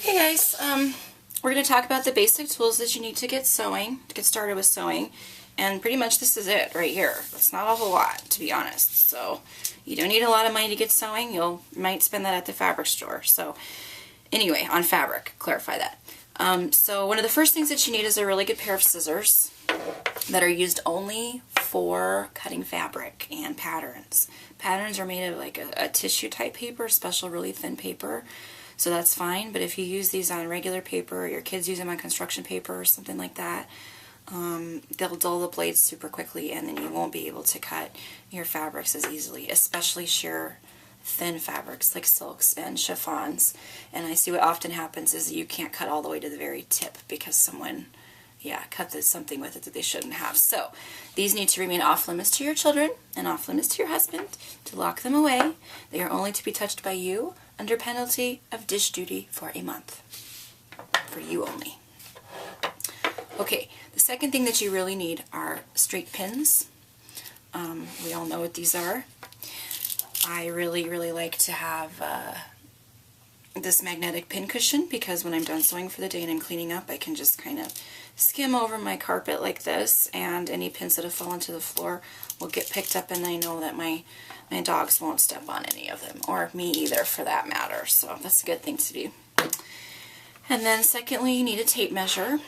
Okay guys, we're going to talk about the basic tools that you need to get sewing, to get started with sewing, and pretty much this is it right here. It's not a whole lot, to be honest, so you don't need a lot of money to get sewing. You might spend that at the fabric store. So anyway, on fabric, clarify that. So one of the first things that you need is a really good pair of scissors that are used only for cutting fabric and patterns. Patterns are made of like a tissue type paper, special really thin paper. So that's fine, but if you use these on regular paper, or your kids use them on construction paper or something like that, they'll dull the blades super quickly, and then you won't be able to cut your fabrics as easily, especially sheer thin fabrics like silks and chiffons. And I see what often happens is you can't cut all the way to the very tip because someone, cut something with it that they shouldn't have. So these need to remain off limits to your children and off limits to your husband, to lock them away. They are only to be touched by you under penalty of dish duty for a month. For you only. Okay, the second thing that you really need are straight pins. We all know what these are. I really like to have this magnetic pin cushion, because when I'm done sewing for the day and I'm cleaning up, I can just kind of skim over my carpet like this, and any pins that have fallen to the floor will get picked up, and I know that my dogs won't step on any of them, or me either for that matter, so that's a good thing to do. And then secondly, you need a tape measure,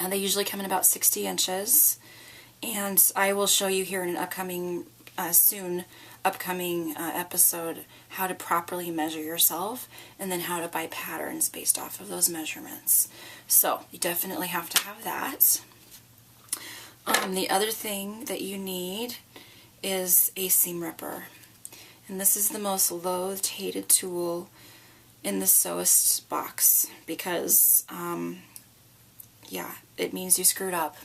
and they usually come in about 60 inches, and I will show you here in an upcoming episode how to properly measure yourself, and then how to buy patterns based off of those measurements. So you definitely have to have that. The other thing that you need is a seam ripper, and this is the most loathed, hated tool in the Sewist box, because it means you screwed up.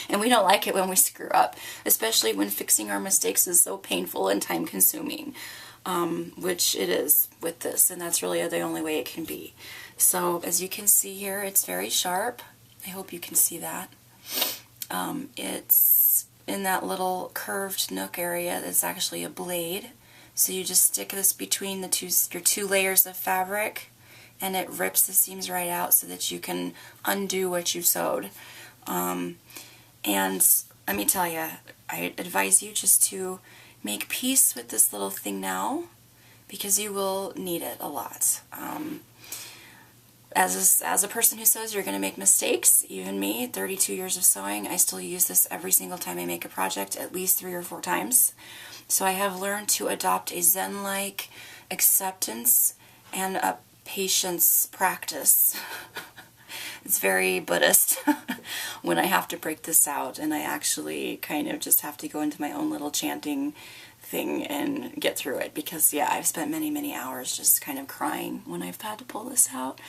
And we don't like it when we screw up, especially when fixing our mistakes is so painful and time consuming, which it is with this, and that's really the only way it can be. So as you can see here, it's very sharp. I hope you can see that. It's in that little curved nook area that's actually a blade. So you just stick this between your two layers of fabric, and it rips the seams right out so that you can undo what you sewed. And let me tell you, I advise you just to make peace with this little thing now, because you will need it a lot. As a person who sews, you're going to make mistakes. Even me, 32 years of sewing, I still use this every single time I make a project, at least 3 or 4 times. So I have learned to adopt a Zen-like acceptance and a patience practice. It's very Buddhist when I have to break this out, and I actually kind of just have to go into my own little chanting thing and get through it, because I've spent many hours just kind of crying when I've had to pull this out.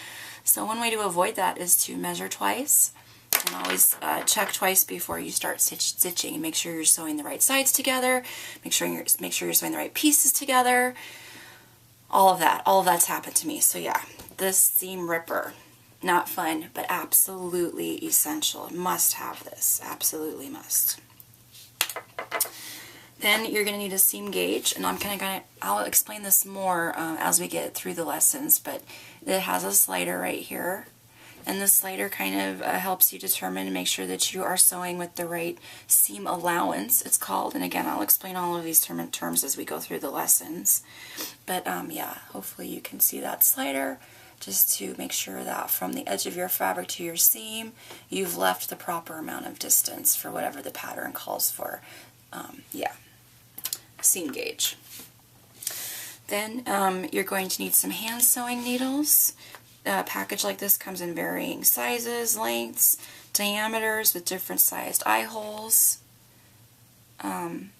So one way to avoid that is to measure twice, and always check twice before you start stitching, and make sure you're sewing the right sides together, make sure you're sewing the right pieces together. All of that's happened to me. So this seam ripper, not fun, but absolutely essential. Must have this. Absolutely must. Then you're going to need a seam gauge, and I'll explain this more as we get through the lessons, but it has a slider right here, and this slider kind of helps you determine and make sure that you are sewing with the right seam allowance, it's called. And again, I'll explain all of these terms as we go through the lessons. But hopefully you can see that slider, just to make sure that from the edge of your fabric to your seam, you've left the proper amount of distance for whatever the pattern calls for. Seam gauge. Then you're going to need some hand sewing needles. A package like this comes in varying sizes, lengths, diameters, with different sized eye holes. And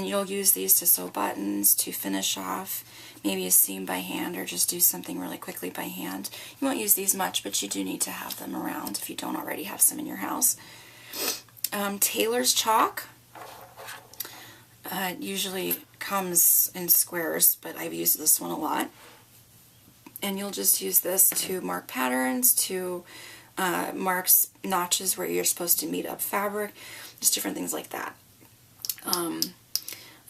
you'll use these to sew buttons, to finish off maybe a seam by hand, or just do something really quickly by hand. You won't use these much, but you do need to have them around if you don't already have some in your house. Tailor's chalk. Usually comes in squares, but I've used this one a lot. And you'll just use this to mark patterns, to mark notches where you're supposed to meet up fabric, just different things like that.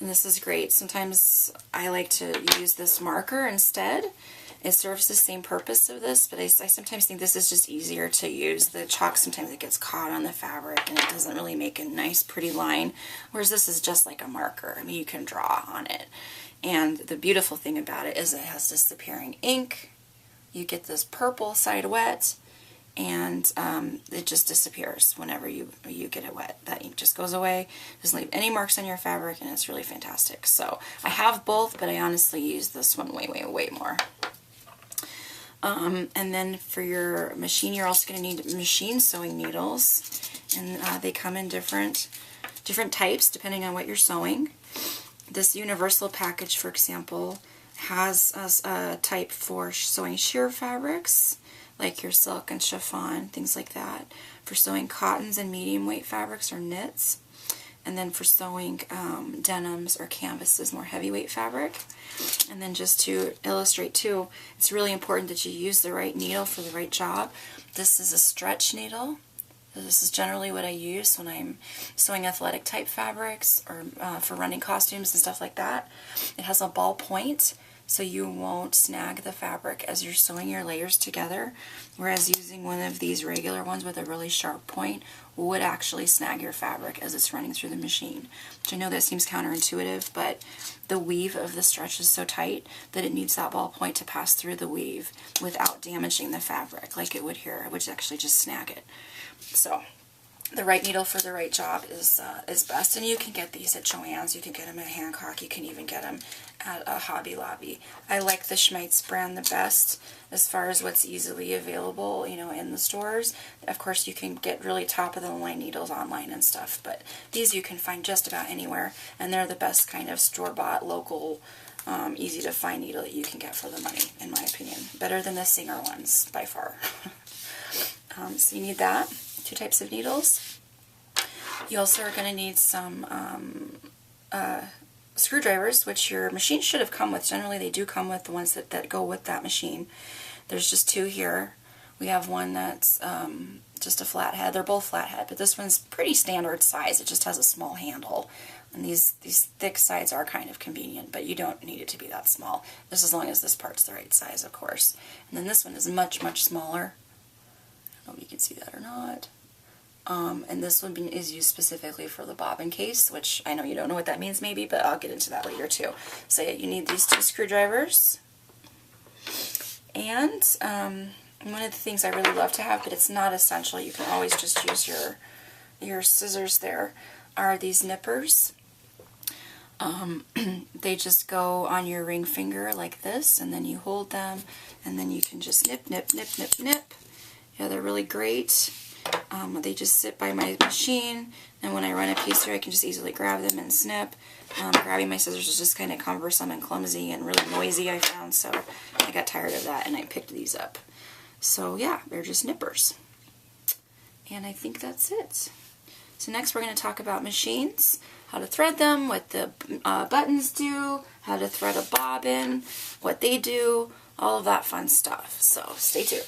And this is great. Sometimes I like to use this marker instead, It serves the same purpose of this, but I sometimes think this is just easier to use. The chalk, sometimes it gets caught on the fabric and it doesn't really make a nice pretty line, whereas this is just like a marker. I mean, you can draw on it. And the beautiful thing about it is it has disappearing ink. You get this purple side wet, and it just disappears whenever you get it wet. That ink just goes away, doesn't leave any marks on your fabric, and it's really fantastic. So I have both, but I honestly use this one way, way, way more. And then for your machine, you're also going to need machine sewing needles, and they come in different types depending on what you're sewing. This universal package, for example, has a type for sewing sheer fabrics, like your silk and chiffon, things like that. For sewing cottons and medium weight fabrics or knits. And then for sewing denims or canvases, more heavyweight fabric. And then just to illustrate too, it's really important that you use the right needle for the right job. This is a stretch needle. This is generally what I use when I'm sewing athletic type fabrics or for running costumes and stuff like that. It has a ball point, so you won't snag the fabric as you're sewing your layers together, whereas using one of these regular ones with a really sharp point would actually snag your fabric as it's running through the machine. Which I know that seems counterintuitive, but the weave of the stretch is so tight that it needs that ball point to pass through the weave without damaging the fabric like it would here, which actually just snag it. So the right needle for the right job is best, and you can get these at Joann's, you can get them at Hancock, you can even get them at a Hobby Lobby. I like the Schmeitz brand the best as far as what's easily available, you know, in the stores. Of course, you can get really top of the line needles online and stuff, but these you can find just about anywhere, and they're the best kind of store-bought, local, easy to find needle that you can get for the money, in my opinion. Better than the Singer ones, by far. So you need that. 2 types of needles. You also are going to need some screwdrivers, which your machine should have come with. Generally they do come with the ones that go with that machine. There's just 2 here. We have one that's just a flathead. They're both flathead, but this one's pretty standard size. It just has a small handle. And these thick sides are kind of convenient, but you don't need it to be that small. Just as long as this part's the right size, of course. And then this one is much, much smaller. I don't know if you can see that or not. And this one is used specifically for the bobbin case, which I know you don't know what that means maybe, but I'll get into that later too. So yeah, you need these 2 screwdrivers. And one of the things I really love to have, but it's not essential, you can always just use your scissors there, are these nippers. They just go on your ring finger like this, and then you hold them, and then you can just nip, nip, nip, nip, nip. Yeah, they're really great. They just sit by my machine, and when I run a piece here I can just easily grab them and snip. Grabbing my scissors is just kind of cumbersome and clumsy and really noisy, I found, so I got tired of that and I picked these up. So yeah, they're just nippers. And I think that's it. So next we're going to talk about machines, how to thread them, what the buttons do, how to thread a bobbin, what they do, all of that fun stuff. So stay tuned.